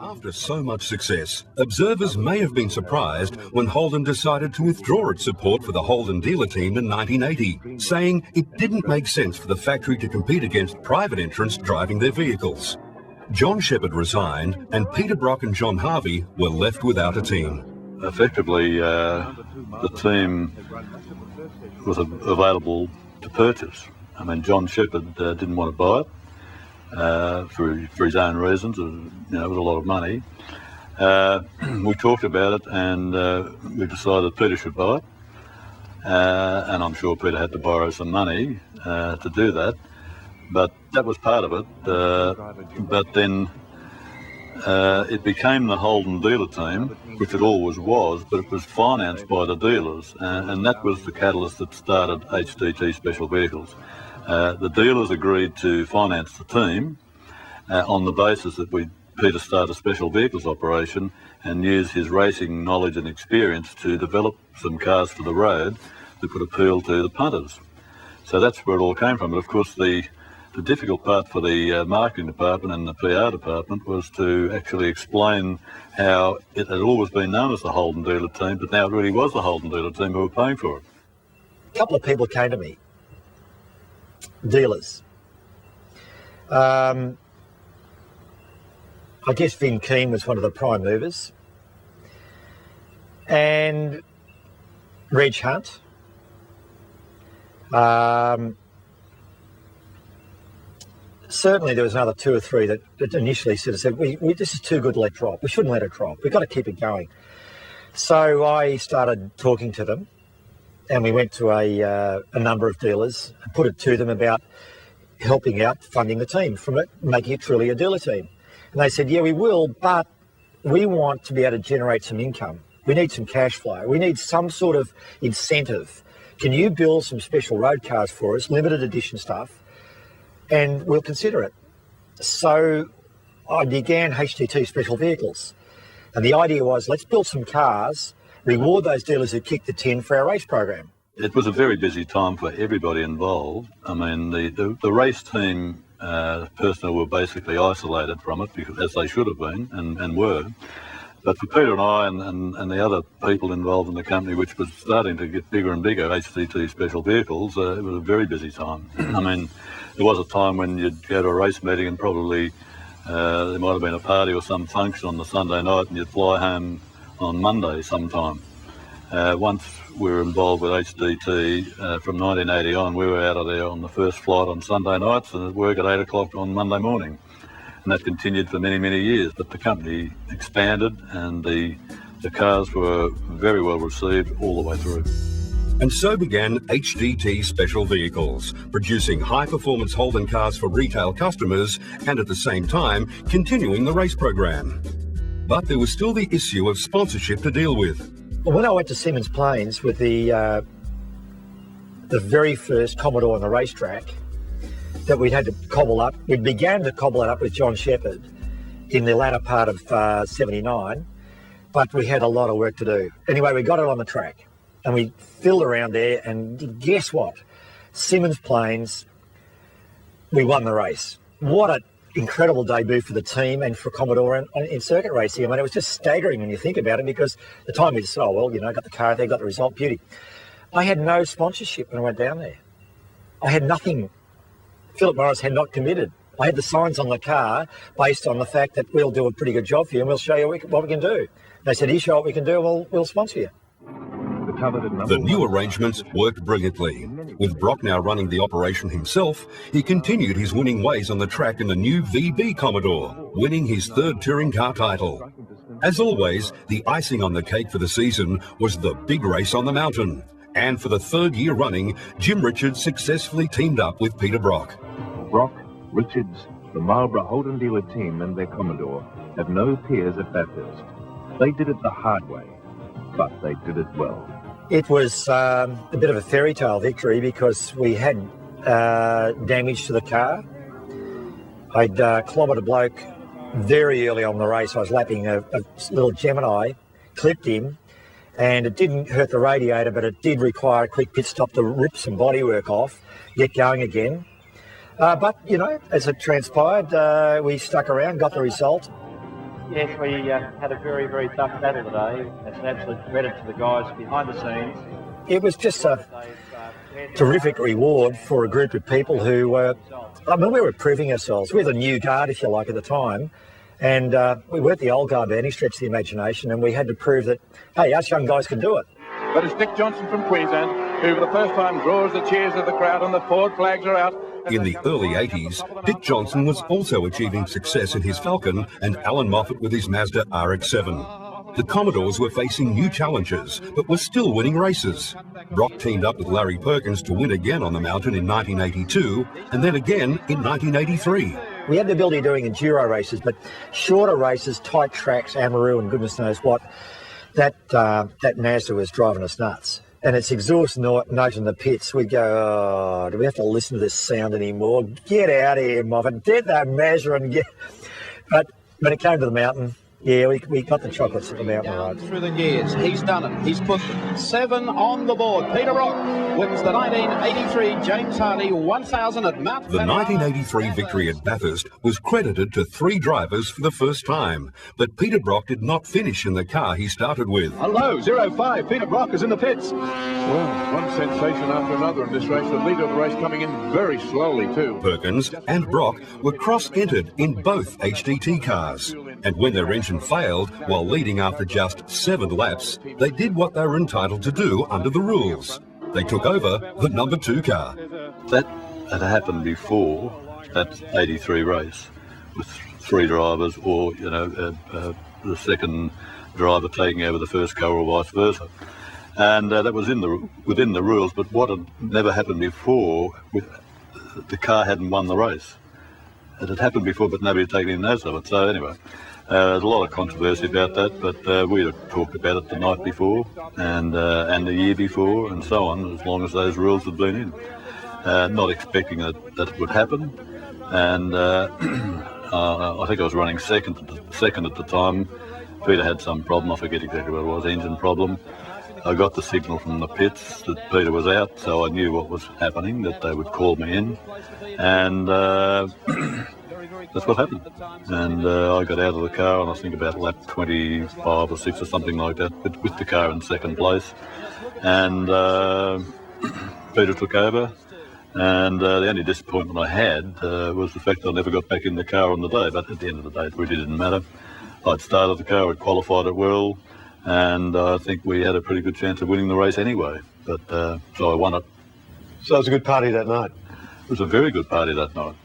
After so much success, observers may have been surprised when Holden decided to withdraw its support for the Holden dealer team in 1980, saying it didn't make sense for the factory to compete against private entrants driving their vehicles. John Shepherd resigned and Peter Brock and John Harvey were left without a team. Effectively, the team was available to purchase. I mean, John Shepherd didn't want to buy it. For his own reasons, it was a lot of money. We talked about it and we decided Peter should buy it. And I'm sure Peter had to borrow some money to do that, but that was part of it. But then it became the Holden dealer team, which it always was, but it was financed by the dealers, and that was the catalyst that started HDT Special Vehicles. The dealers agreed to finance the team on the basis that Peter start a special vehicles operation and use his racing knowledge and experience to develop some cars for the road that would appeal to the punters. So that's where it all came from. But of course the difficult part for the marketing department and the PR department was to actually explain how it had always been known as the Holden dealer team, but now it really was the Holden dealer team who were paying for it. A couple of people came to me, dealers. I guess Vin Keane was one of the prime movers, and Reg Hunt. Certainly there was another two or three that initially said, this is too good to let drop. We shouldn't let it drop. We've got to keep it going. So I started talking to them, and we went to a number of dealers and put it to them about helping out funding the team from it, making it truly a dealer team. And they said, yeah, we will, but we want to be able to generate some income. We need some cash flow. We need some sort of incentive. Can you build some special road cars for us, limited edition stuff, and we'll consider it. So I began HDT Special Vehicles. And the idea was, let's build some cars, reward those dealers who kicked the tin for our race program. It was a very busy time for everybody involved. I mean, the race team personnel were basically isolated from it, because, as they should have been and were. But for Peter and I and the other people involved in the company, which was starting to get bigger and bigger, HDT Special Vehicles, it was a very busy time. I mean, there was a time when you'd go to a race meeting and probably there might have been a party or some function on the Sunday night and you'd fly home on Monday sometime. Once we were involved with HDT from 1980 on, we were out of there on the first flight on Sunday nights and at work at 8 o'clock on Monday morning. And that continued for many, many years. But the company expanded and the cars were very well received all the way through. And so began HDT Special Vehicles, producing high-performance Holden cars for retail customers and at the same time continuing the race program. But there was still the issue of sponsorship to deal with. Well, when I went to Simmons Plains with the very first Commodore on the racetrack that we'd had to cobble up, we began to cobble it up with John Shepherd in the latter part of 79, but we had a lot of work to do. Anyway, we got it on the track and we filled around there, and guess what? Simmons Plains, we won the race. What an incredible debut for the team and for Commodore in circuit racing. I mean, it was just staggering when you think about it, because the time we just said, oh, well, got the car there, got the result, beauty. I had no sponsorship when I went down there. I had nothing. Philip Morris had not committed. I had the signs on the car based on the fact that we'll do a pretty good job for you and we'll show you what we can do. They said, you show what we can do, we'll sponsor you. The new arrangements worked brilliantly. With Brock now running the operation himself, he continued his winning ways on the track in the new VB Commodore, winning his third touring car title. As always, the icing on the cake for the season was the big race on the mountain. And for the third year running, Jim Richards successfully teamed up with Peter Brock. Brock, Richards, the Marlborough Holden dealer team and their Commodore have no peers at Bathurst. They did it the hard way, but they did it well. It was a bit of a fairy tale victory because we had damage to the car. I'd clobbered a bloke very early on in the race. I was lapping a little Gemini, clipped him, and it didn't hurt the radiator, but it did require a quick pit stop to rip some bodywork off, get going again. But, as it transpired, we stuck around, got the result. Yes, we had a very, very tough battle today. It's an absolute credit to the guys behind the scenes. It was just a terrific reward for a group of people who, I mean, we were proving ourselves. We were the new guard, if you like, at the time. And we weren't the old guard by any stretch of the imagination, and we had to prove that, hey, us young guys can do it. But it's Dick Johnson from Queensland who for the first time draws the cheers of the crowd, and the Ford flags are out. In the early 80s, Dick Johnson was also achieving success in his Falcon and Alan Moffat with his Mazda RX-7. The Commodores were facing new challenges, but were still winning races. Brock teamed up with Larry Perkins to win again on the mountain in 1982, and then again in 1983. We had the ability of doing enduro races, but shorter races, tight tracks, Amaru and goodness knows what, that Mazda was driving us nuts. And its exhaust note in the pits, we'd go, oh, do we have to listen to this sound anymore? Get out of here, Moffat. Get that Mazda and get... But when it came to the mountain, yeah, we got the chocolates at the mountain ride. Through the years, he's done it. He's put 7 on the board. Peter Brock wins the 1983 James Hardy 1000 at Mount. The 1983 victory at Bathurst was credited to 3 drivers for the first time, but Peter Brock did not finish in the car he started with. Hello, 05. Peter Brock is in the pits. Well, one sensation after another in this race. The leader of the race coming in very slowly too. Perkins and Brock were cross-entered in both HDT cars, and when their engine failed while leading after just 7 laps, they did what they were entitled to do under the rules. They took over the number 2 car. That had happened before that 83 race with 3 drivers, or the second driver taking over the first car or vice versa. And that was within the rules, but what had never happened before, the car hadn't won the race. It had happened before, but nobody had taken any notice of it. So anyway, there's a lot of controversy about that, but we had talked about it the night before and the year before and so on, as long as those rules had been in. Not expecting that it would happen, and I think I was running second at the time. Peter had some problem, I forget exactly what it was, engine problem. I got the signal from the pits that Peter was out, so I knew what was happening, that they would call me in, and that's what happened. And I got out of the car, and I think about lap 25 or 6 or something like that, with the car in second place. And Peter took over, and the only disappointment I had was the fact that I never got back in the car on the day, but at the end of the day it really didn't matter. I'd started the car, I'd qualified it well, and I think we had a pretty good chance of winning the race anyway. But so I won it. So it was a good party that night? It was a very good party that night.